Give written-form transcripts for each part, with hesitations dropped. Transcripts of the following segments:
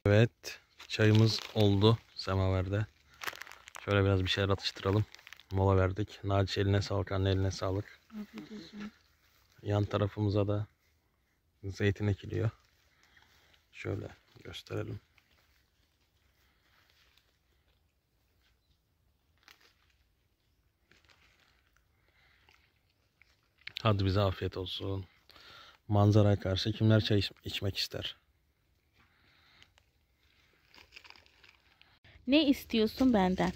Evet, çayımız oldu semaverde. Şöyle biraz bir şeyler atıştıralım. Mola verdik. Naciş eline sağlık, anne eline sağlık. Yan tarafımıza da zeytin ekiliyor. Şöyle gösterelim. Hadi bize afiyet olsun. Manzaraya karşı kimler çay içmek ister? Ne istiyorsun benden?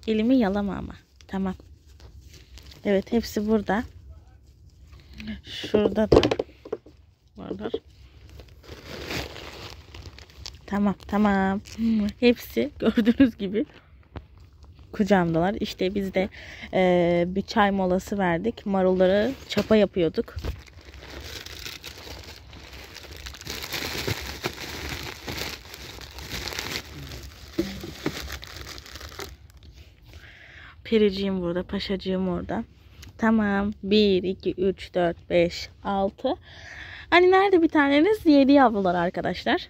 Elimi yalama ama. Tamam. Evet, hepsi burada. Şurada da varlar. Tamam. Hepsi gördüğünüz gibi kucağımdalar. İşte biz de bir çay molası verdik. Marulları çapa yapıyorduk. Periciğim burada, paşacığım orada. Tamam. 1, 2, 3, 4, 5, 6. Hani nerede bir taneniz? 7 yavrular arkadaşlar.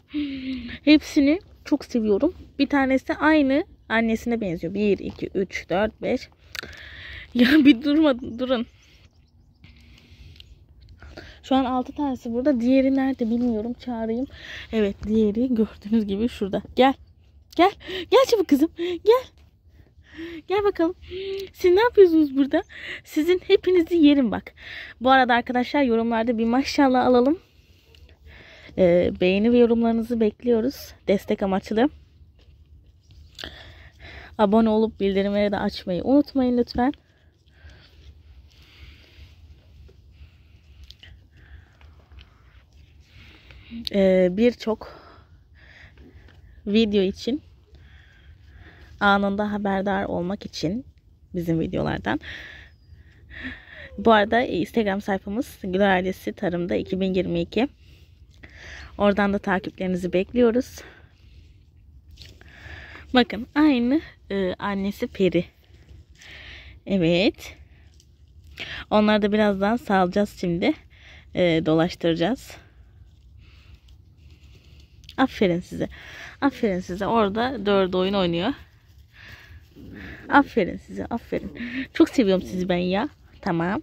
Hepsini çok seviyorum. Bir tanesi aynı annesine benziyor. 1, 2, 3, 4, 5. Ya bir durun. Şu an 6 tanesi burada. Diğeri nerede bilmiyorum. Çağırayım. Evet, diğeri gördüğünüz gibi şurada. Gel. Gel çabuk kızım. Gel bakalım. Siz ne yapıyorsunuz burada? Sizin hepinizi yerim bak. Bu arada arkadaşlar yorumlarda bir maşallah alalım. Beğeni ve yorumlarınızı bekliyoruz. Destek amaçlı. Abone olup bildirimleri de açmayı unutmayın lütfen. Birçok video için anında haberdar olmak için bizim videolardan. Bu arada Instagram sayfamız Güler Ailesi Tarım'da 2022. Oradan da takiplerinizi bekliyoruz. Bakın aynı annesi Peri. Evet. Onları da birazdan salacağız şimdi. Dolaştıracağız. Aferin size. Aferin size. Orada 4 oyun oynuyor. Aferin size. Aferin. Çok seviyorum sizi ben ya. Tamam.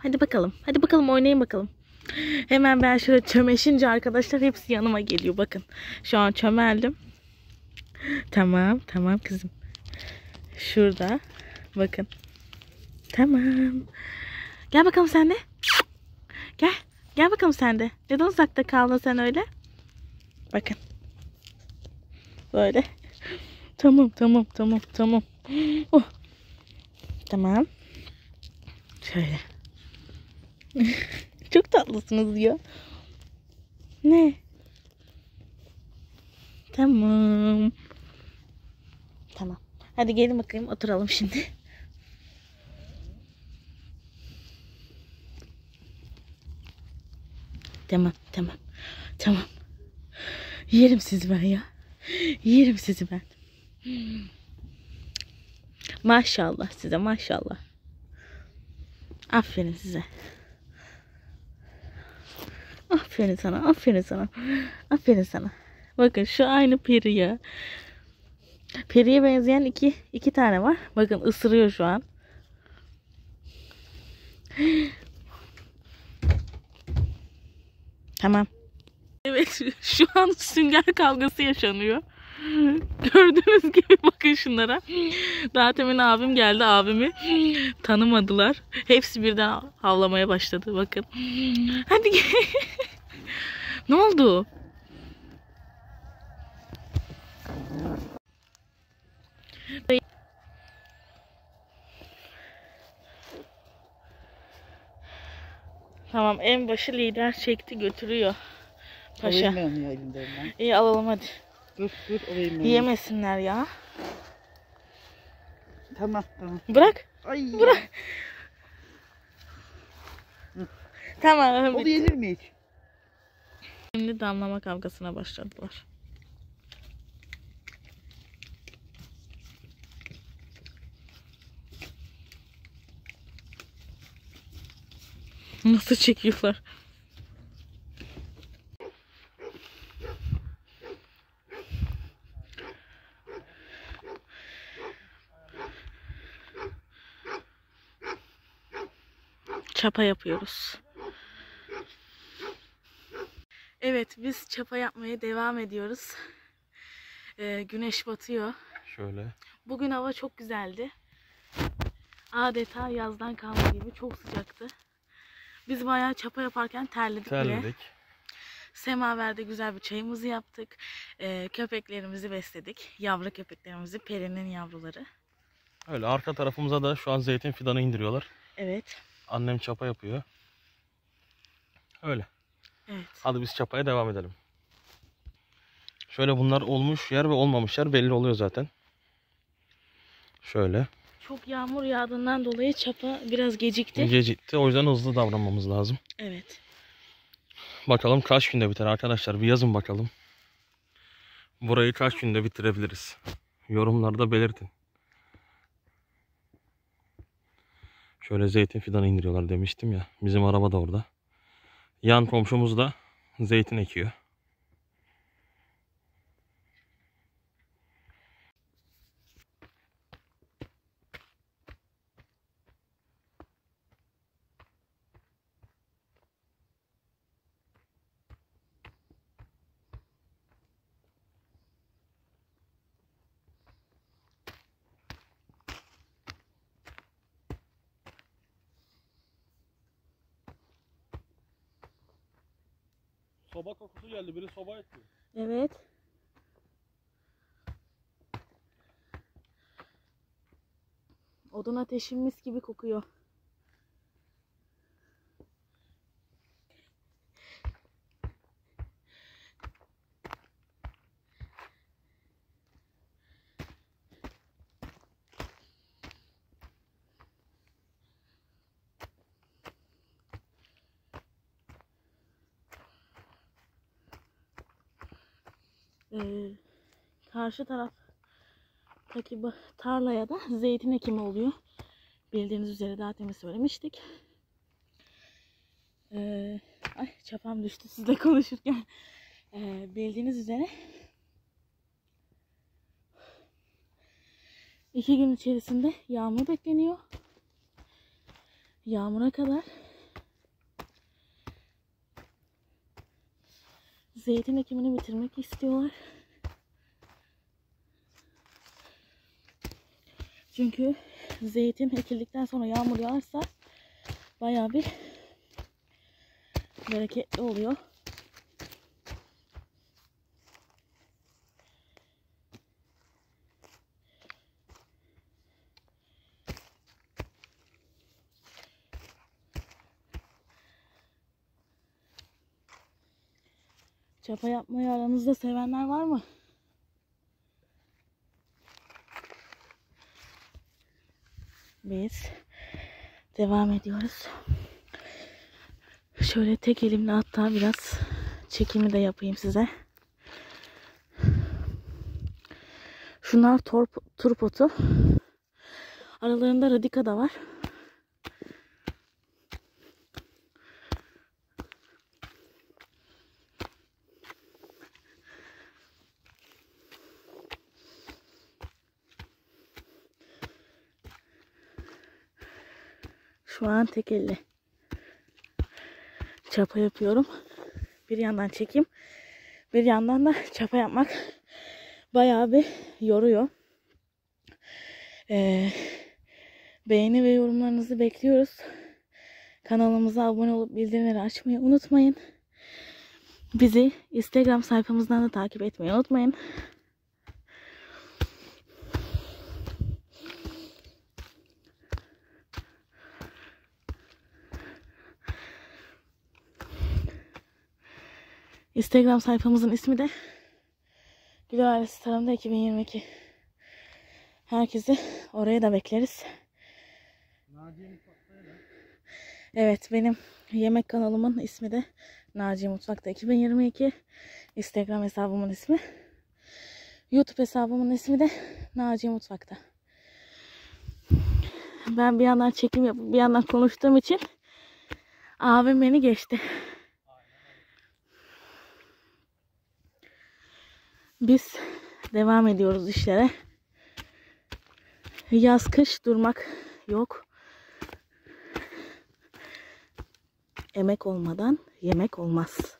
Hadi bakalım oynayın bakalım. Hemen ben şöyle çömeşince arkadaşlar hepsi yanıma geliyor. Bakın. Şu an çömeldim. Tamam kızım. Şurada. Bakın. Tamam. Gel bakalım sen de. Gel bakalım sen de. Neden uzakta kaldın sen öyle? Bakın. Böyle. Tamam. Oh. Tamam. Şöyle. Çok tatlısınız ya. Ne? Tamam. Hadi gelin bakayım oturalım şimdi. Tamam. Yerim sizi ben ya. Yerim sizi ben. Maşallah size maşallah. Aferin size. Aferin sana. Bakın şu aynı peri ya. Periye benzeyen iki tane var. Bakın ısırıyor şu an. Tamam. Evet şu an sünger kavgası yaşanıyor. Gördüğünüz gibi bakın şunlara. Daha temin abim geldi, abimi tanımadılar. Hepsi birden havlamaya başladı bakın. Hadi gel. Ne oldu? Tamam en başı lider çekti götürüyor. Paşa. İyi alalım hadi. Dur alayım. Yemesinler ya. Tamam. Bırak. Ay. Bırak. Tamam. O da yenir mi hiç? Şimdi damlama kavgasına başladılar. Nasıl çekiyorlar? çapa yapıyoruz. Evet, biz çapa yapmaya devam ediyoruz. Güneş batıyor. Şöyle. Bugün hava çok güzeldi. Adeta yazdan kalma gibi çok sıcaktı. Biz bayağı çapa yaparken terledik bile. Terledik. Semaverde güzel bir çayımızı yaptık. Köpeklerimizi besledik. Yavru köpeklerimizi, Peri'nin yavruları. Öyle arka tarafımıza da şu an zeytin fidanı indiriyorlar. Evet. Annem çapa yapıyor. Öyle. Evet. Hadi biz çapaya devam edelim. Şöyle bunlar olmuş yer ve olmamış yer belli oluyor zaten. Şöyle. Çok yağmur yağdığından dolayı çapa biraz gecikti. Gecikti. O yüzden hızlı davranmamız lazım. Evet. Bakalım kaç günde biter arkadaşlar. Bir yazın bakalım. Burayı kaç günde bitirebiliriz? Yorumlarda belirtin. Şöyle zeytin fidanı indiriyorlar demiştim ya. Bizim araba da orada. Yan komşumuz da zeytin ekiyor. Soba kokusu geldi. Biri soba yakıyor. Evet. Odun ateşi mis gibi kokuyor. Karşı taraftaki tarlaya da zeytin ekimi oluyor. Bildiğiniz üzere daha demin söylemiştik. Ay çapam düştü sizle konuşurken. Bildiğiniz üzere 2 gün içerisinde yağmur bekleniyor. Yağmura kadar zeytin ekimini bitirmek istiyorlar. Çünkü zeytin ekildikten sonra yağmur yağarsa bayağı bir bereketli oluyor. Çapa yapmayı aranızda sevenler var mı? Biz devam ediyoruz. Şöyle tek elimle hatta biraz çekimi de yapayım size. Şunlar turpotu. Aralarında radika da var. Şu an tek elle çapa yapıyorum. Bir yandan çekim, bir yandan da çapa yapmak bayağı bir yoruyor. Beğeni ve yorumlarınızı bekliyoruz. Kanalımıza abone olup bildirimleri açmayı unutmayın. Bizi Instagram sayfamızdan da takip etmeyi unutmayın. Instagram sayfamızın ismi de Gül Ailesi Tarımda 2022. Herkesi oraya da bekleriz. Evet, benim yemek kanalımın ismi de Naciye Mutfak'ta 2022. Instagram hesabımın ismi. YouTube hesabımın ismi de Naciye Mutfak'ta. Ben bir yandan çekim yapıp bir yandan konuştuğum için abim beni geçti. Biz devam ediyoruz işlere. Yaz kış durmak yok. Emek olmadan yemek olmaz.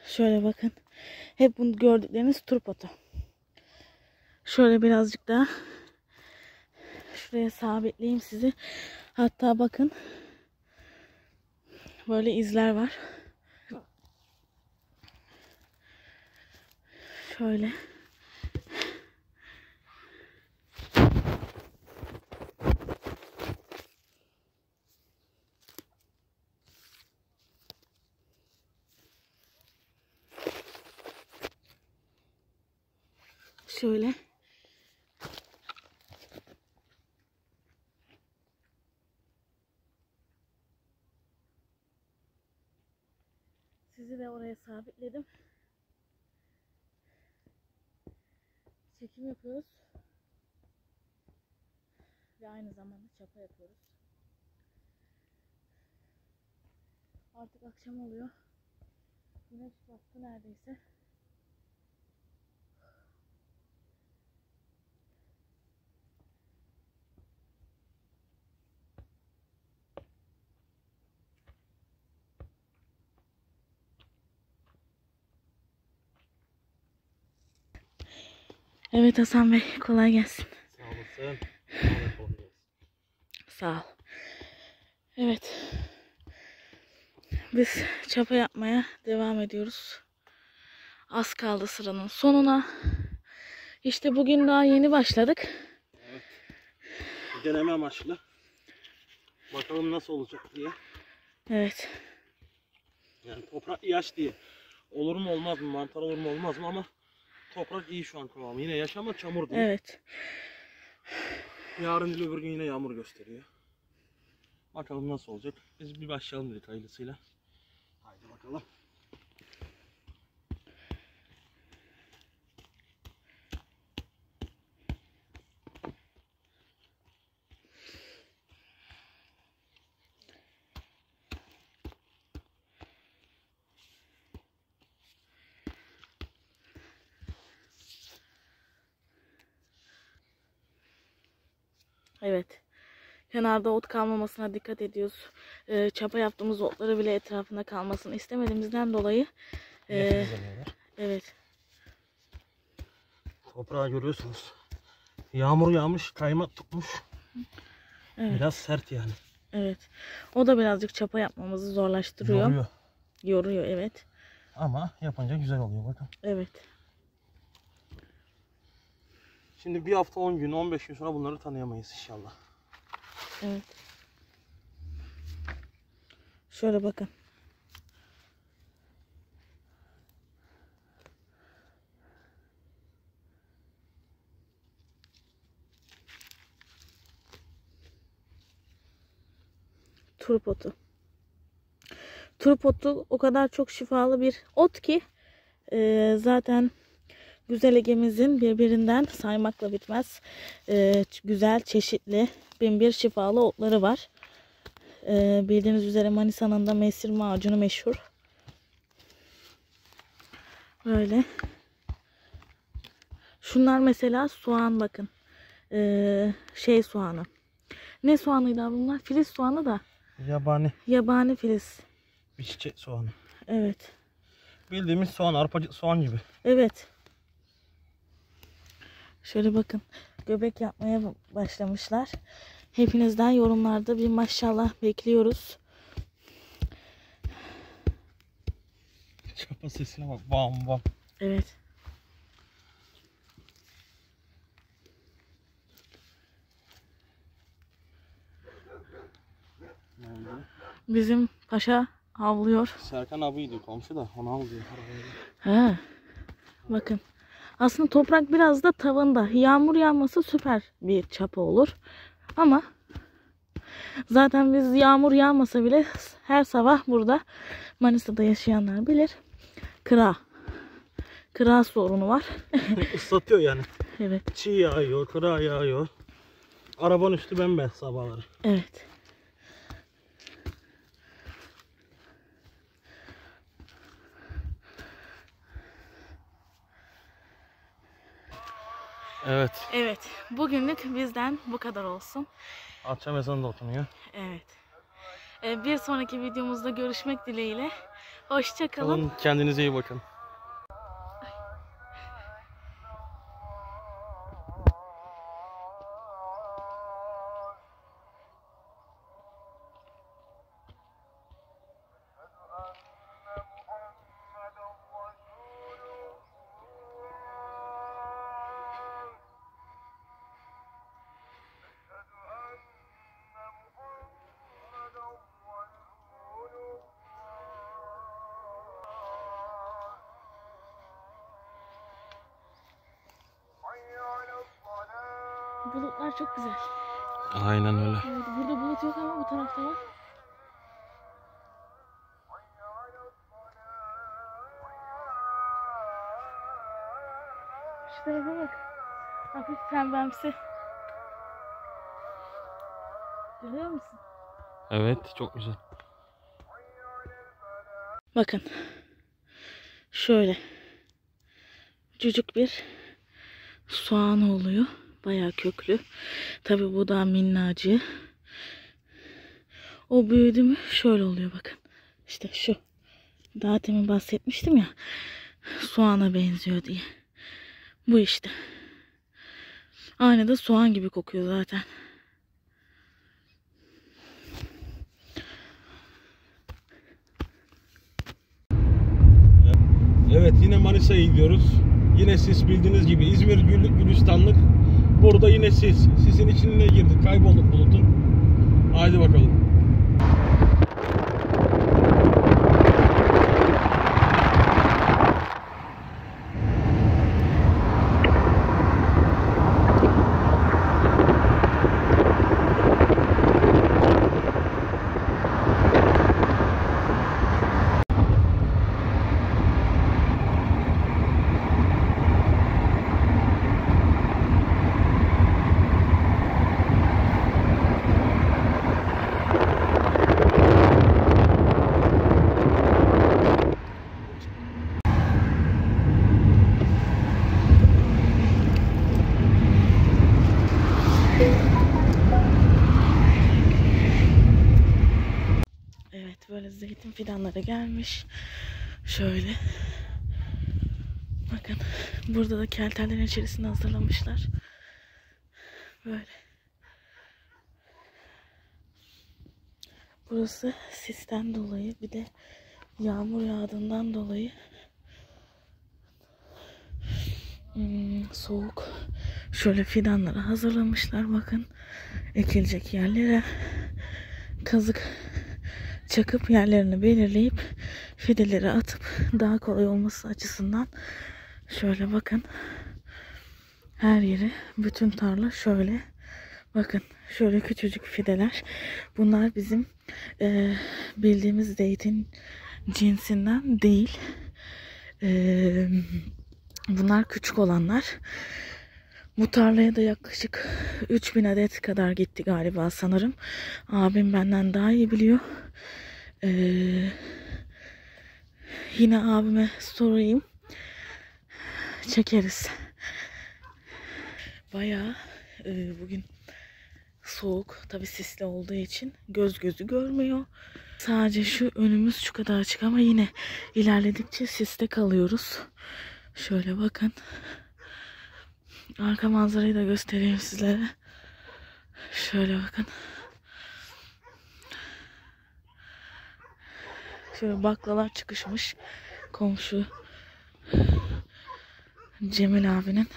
Şöyle bakın. Hep bunu gördükleriniz turpotu. Şöyle birazcık daha şuraya sabitleyeyim sizi. Hatta bakın. Böyle izler var. Şöyle. Şöyle. Sizi de oraya sabitledim. Çekim yapıyoruz. Ve aynı zamanda çapa yapıyoruz. Artık akşam oluyor. Güneş battı neredeyse. Evet Hasan Bey, kolay gelsin. Sağ olasın. Sağ ol. Evet. Biz çapa yapmaya devam ediyoruz. Az kaldı sıranın sonuna. İşte bugün daha yeni başladık. Evet. Deneme amaçlı. Bakalım nasıl olacak diye. Evet. Yani toprak yaş diye. Olur mu olmaz mı? Mantar olur mu olmaz mı? Ama toprak iyi şu an kıvamı. Yine yaş ama çamur değil. Evet. Yarın değil öbür gün yine yağmur gösteriyor. Bakalım nasıl olacak. Biz bir başlayalım dedik hayırlısıyla. Haydi bakalım. Evet. Kenarda ot kalmamasına dikkat ediyoruz. Çapa yaptığımız otları bile etrafında kalmasını istemediğimizden dolayı. Evet. Toprağı görüyorsunuz. Yağmur yağmış, kaymak tutmuş. Evet. Biraz sert yani. Evet. O da birazcık çapa yapmamızı zorlaştırıyor. Yoruyor. Yoruyor, evet. Ama yapınca güzel oluyor bakın. Evet. Şimdi bir hafta 10 gün 15 gün sonra bunları tanıyamayız inşallah. Evet. Şöyle bakın. Turp otu. Turp otu o kadar çok şifalı bir ot ki zaten Güzel Ege'mizin birbirinden saymakla bitmez güzel, çeşitli, binbir şifalı otları var. Bildiğiniz üzere Manisa'nın da mesir macunu meşhur. Böyle. Şunlar mesela soğan bakın. Şey soğanı. Ne soğanıydı abi bunlar? Filiz soğanı da. Yabani Yabani filiz. bir çiçek soğanı. Evet. Bildiğimiz soğan, arpacık soğan gibi. Evet. Şöyle bakın. Göbek yapmaya başlamışlar. Hepinizden yorumlarda bir maşallah bekliyoruz. Çapa sesine bak. Bam bam. Evet. Bizim paşa havlıyor. Serkan abiydi komşu da onu alıyor. Ha. Bakın. Aslında toprak biraz da tavanda. Yağmur yağması süper bir çapa olur. Ama zaten biz yağmur yağmasa bile her sabah burada Manisa'da yaşayanlar bilir. Kıra sorunu var. Islatıyor yani. Evet. Çiğ yağıyor, kıra yağıyor. Arabanın üstü bembeyaz sabahları. Evet. Evet. Evet. Bugünlük bizden bu kadar olsun. Akşam ezanı da okunuyor. Evet. Bir sonraki videomuzda görüşmek dileğiyle. Hoşça kalın. Kalın, kendinize iyi bakın. Bulutlar çok güzel. Aynen öyle. Evet, burada bulut yok ama bu tarafta var. Şu tarafa bak. Hafif pembemsi. Görüyor musun? Evet, çok güzel. Bakın. Şöyle. Cücük bir soğan oluyor. Bayağı köklü. Tabi bu daha minnacığı. O büyüdü mü şöyle oluyor bakın. İşte şu. Daha demin bahsetmiştim ya. Soğana benziyor diye. Bu işte. Aynı da soğan gibi kokuyor zaten. Evet, yine Manisa'ya gidiyoruz. Yine sis, bildiğiniz gibi İzmir güllük gülistanlık. Burada yine sis. Sisin içine girdik. Kaybolduk bulutun. Haydi bakalım. Evet, böyle zeytin fidanları gelmiş. Şöyle. Bakın. Burada da kelterlerin içerisinde hazırlamışlar. Böyle. Burası sisten dolayı, bir de yağmur yağdığından dolayı soğuk. Şöyle fidanları hazırlamışlar. Bakın. Ekilecek yerlere kazık çakıp yerlerini belirleyip fideleri atıp daha kolay olması açısından şöyle bakın, her yeri, bütün tarla şöyle, bakın şöyle küçücük fideler. Bunlar bizim bildiğimiz zeytin cinsinden değil. Bunlar küçük olanlar. Bu tarlaya da yaklaşık 3000 adet kadar gitti galiba, sanırım. Abim benden daha iyi biliyor. Yine abime sorayım. Çekeriz. Bayağı bugün soğuk. Tabii sisli olduğu için göz gözü görmüyor. Sadece şu önümüz şu kadar açık ama yine ilerledikçe siste kalıyoruz. Şöyle bakın. Arka manzarayı da göstereyim sizlere. Şöyle bakın. Şöyle baklalar çıkışmış. Komşu Cemil abinin.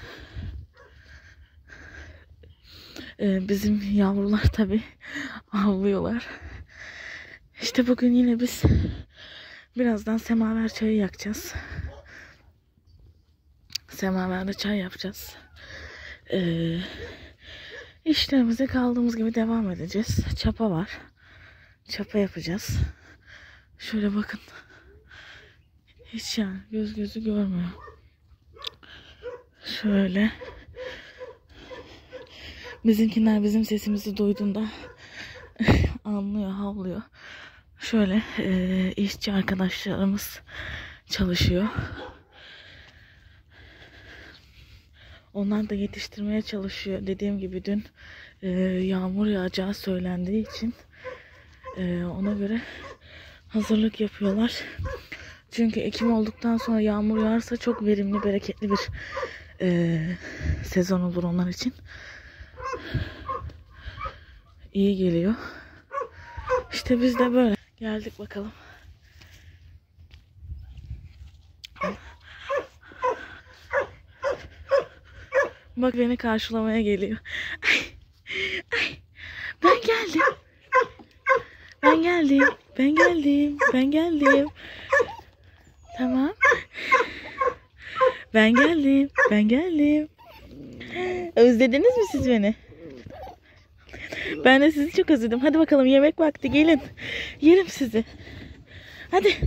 Bizim yavrular tabii avlıyorlar. İşte bugün yine biz birazdan semaver çayı yakacağız. Semaverde çay yapacağız. İşlerimize kaldığımız gibi devam edeceğiz. Çapa var. Çapa yapacağız. Şöyle bakın. Hiç yani göz gözü görmüyor. Şöyle. Bizimkiler bizim sesimizi duyduğunda anlıyor, havlıyor. Şöyle işçi arkadaşlarımız çalışıyor. Onlar da yetiştirmeye çalışıyor. Dediğim gibi dün yağmur yağacağı söylendiği için ona göre hazırlık yapıyorlar. Çünkü Ekim olduktan sonra yağmur yağarsa çok verimli, bereketli bir sezon olur onlar için. İyi geliyor. İşte biz de böyle geldik bakalım. Bak beni karşılamaya geliyor. Ay, ay, ben geldim. Ben geldim. Ben geldim. Ben geldim. Tamam. Ben geldim. Ben geldim. Özlediniz mi siz beni? Ben de sizi çok özledim. Hadi bakalım yemek vakti gelin. Yerim sizi. Hadi.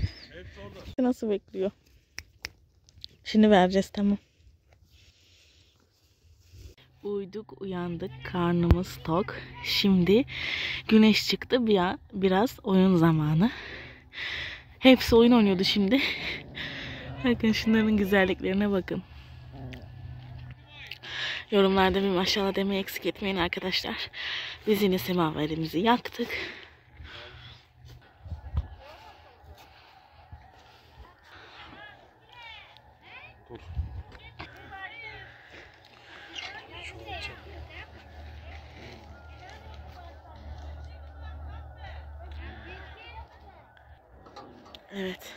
Nasıl bekliyor? Şimdi vereceğiz, tamam. Uyuduk, uyandık, karnımız tok. Şimdi güneş çıktı, biraz oyun zamanı. Hepsi oyun oynuyordu şimdi. Bakın şunların güzelliklerine bakın. Yorumlarda bir maşallah demeyi eksik etmeyin arkadaşlar. Biz yine semaverimizi yaktık. Evet.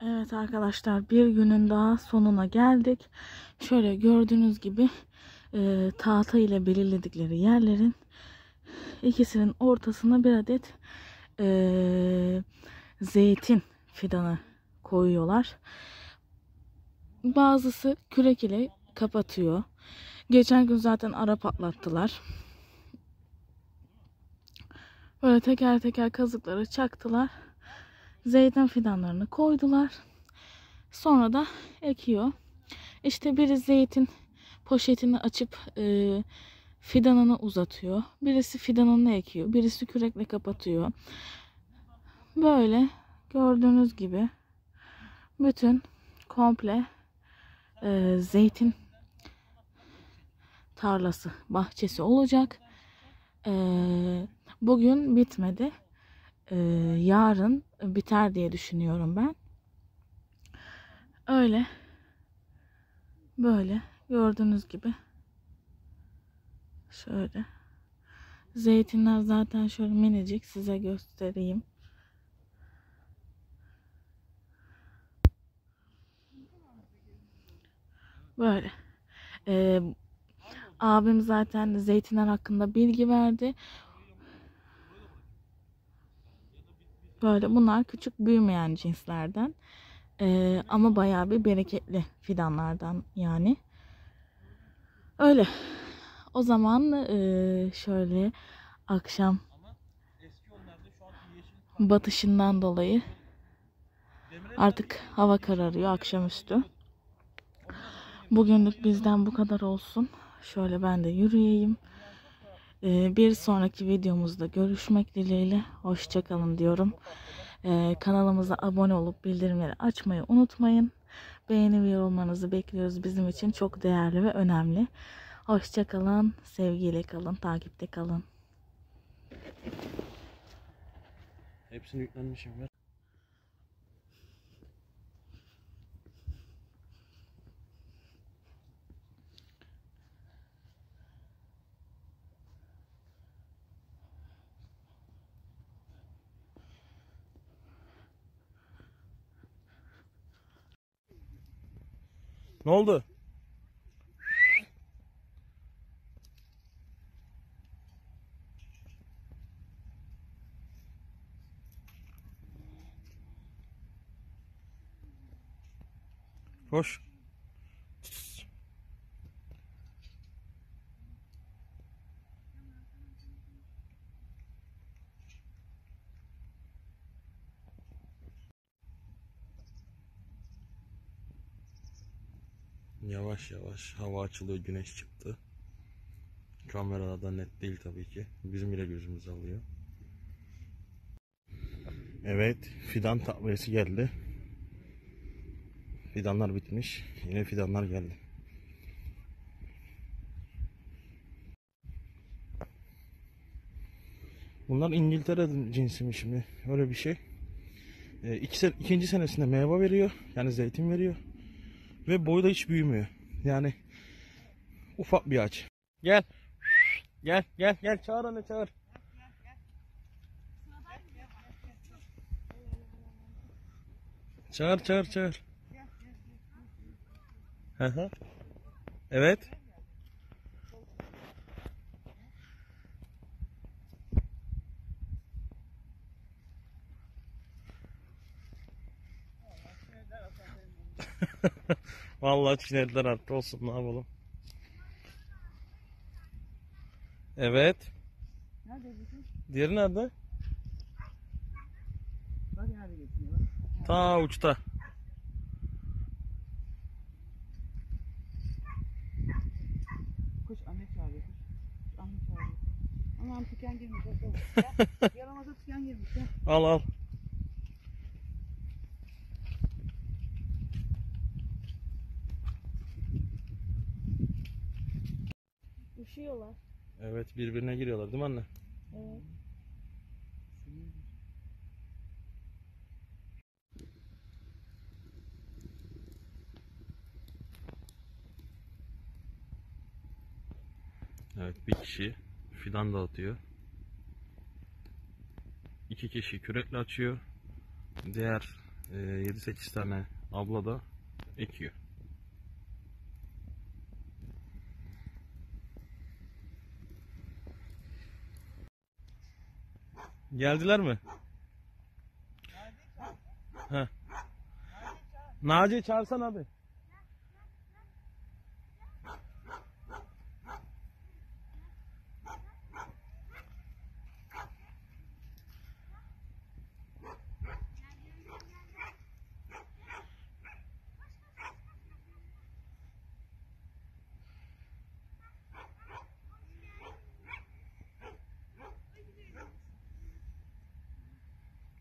Evet arkadaşlar, bir günün daha sonuna geldik. Şöyle gördüğünüz gibi tahta ile belirledikleri yerlerin ikisinin ortasına bir adet zeytin fidanı koyuyorlar. Bazısı kürek ile kapatıyor. Geçen gün zaten ara patlattılar. Böyle teker teker kazıkları çaktılar. Zeytin fidanlarını koydular. Sonra da ekiyor. İşte biri zeytin poşetini açıp fidanını uzatıyor. Birisi fidanını ekiyor. Birisi kürekle kapatıyor. Böyle gördüğünüz gibi bütün komple zeytin tarlası, bahçesi olacak. Bugün bitmedi. Yarın biter diye düşünüyorum ben. Öyle. Böyle gördüğünüz gibi. Şöyle. Zeytinler zaten şöyle minicik, size göstereyim. Böyle. Abim zaten zeytinler hakkında bilgi verdi. Böyle bunlar küçük büyümeyen cinslerden. Ama bayağı bir bereketli fidanlardan yani. Öyle. O zaman şöyle akşam batışından dolayı artık hava kararıyor, akşamüstü. Bugünlük bizden bu kadar olsun. Şöyle ben de yürüyeyim. Bir sonraki videomuzda görüşmek dileğiyle. Hoşça kalın diyorum. Kanalımıza abone olup bildirimleri açmayı unutmayın. Beğeni ve yorumlarınızı bekliyoruz. Bizim için çok değerli ve önemli. Hoşça kalın. Sevgiyle kalın. Takipte kalın. Hepsini yüklenmişim ya. Ne oldu? Koş. Yavaş yavaş hava açılıyor, güneş çıktı. Kamerada net değil tabii ki. Bizim bile gözümüz alıyor. Evet, fidan takviyesi geldi. Fidanlar bitmiş. Yine fidanlar geldi. Bunlar İngiltere cinsiymiş mi? Öyle bir şey. İkinci senesinde meyve veriyor. Yani zeytin veriyor. Ve boyu da hiç büyümüyor. Yani ufak bir ağaç. Gel. Gel gel gel, çağır anne, çağır. Çağır çağır çağır. Hı hı. Evet. Vallahi çiğnediler artık, olsun, ne yapalım. Evet. Nerede bizim? Diğeri nerede? Bak nerede geçmiyor bak. Ta uçta. Kuş anne çağırıyor kuş. Kuş anne çağırıyor. Aman tüken girmiş. Yaramaza tüken girmiş. Ya. Al al. Üşüyorlar. Evet, birbirine giriyorlar değil mi anne? Evet. Evet, bir kişi fidan dağıtıyor. 2 kişi kürekle açıyor. Diğer 7-8 tane abla da ekiyor. Geldiler mi? Heh. Naci'yi çağırsan abi.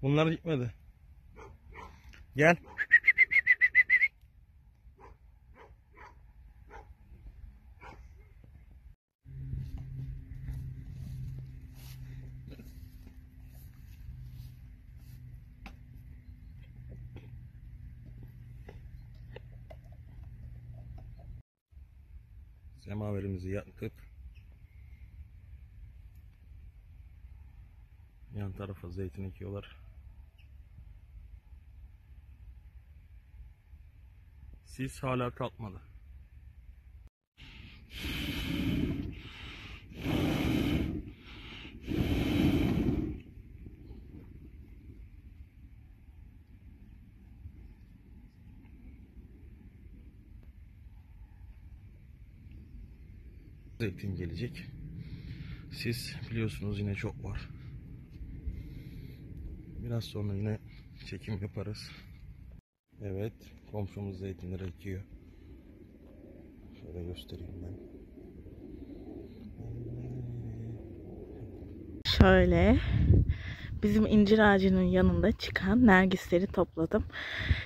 Bunlar gitmedi. Gel. Semaverimizi yakıp yan tarafa zeytin ekiyorlar. Sis hala kalkmadı. Zeytin gelecek. Sis biliyorsunuz yine çok var. Biraz sonra yine çekim yaparız. Evet, komşumuz zeytinleri ekiyor. Şöyle göstereyim ben. Şöyle bizim incir ağacının yanında çıkan nergisleri topladım.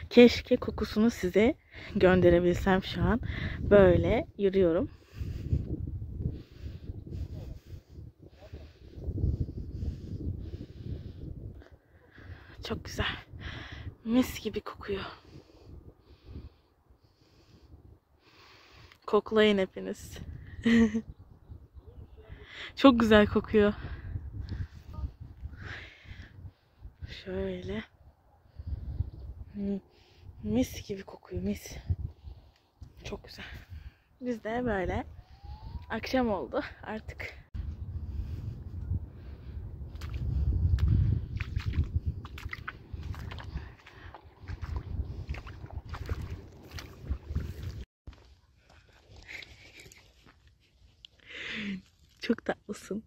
Keşke kokusunu size gönderebilsem şu an. Böyle yürüyorum. Çok güzel. Mis gibi kokuyor. Koklayın hepiniz. Çok güzel kokuyor. Şöyle. Mis gibi kokuyor, mis. Çok güzel. Biz de böyle akşam oldu artık. Çok tatlısın.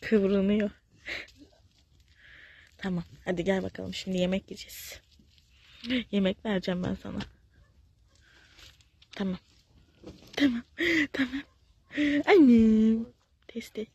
Kıvranıyor. Tamam. Hadi gel bakalım. Şimdi yemek yiyeceğiz. Yemek vereceğim ben sana. Tamam. Tamam. Tamam. Annem. Testi.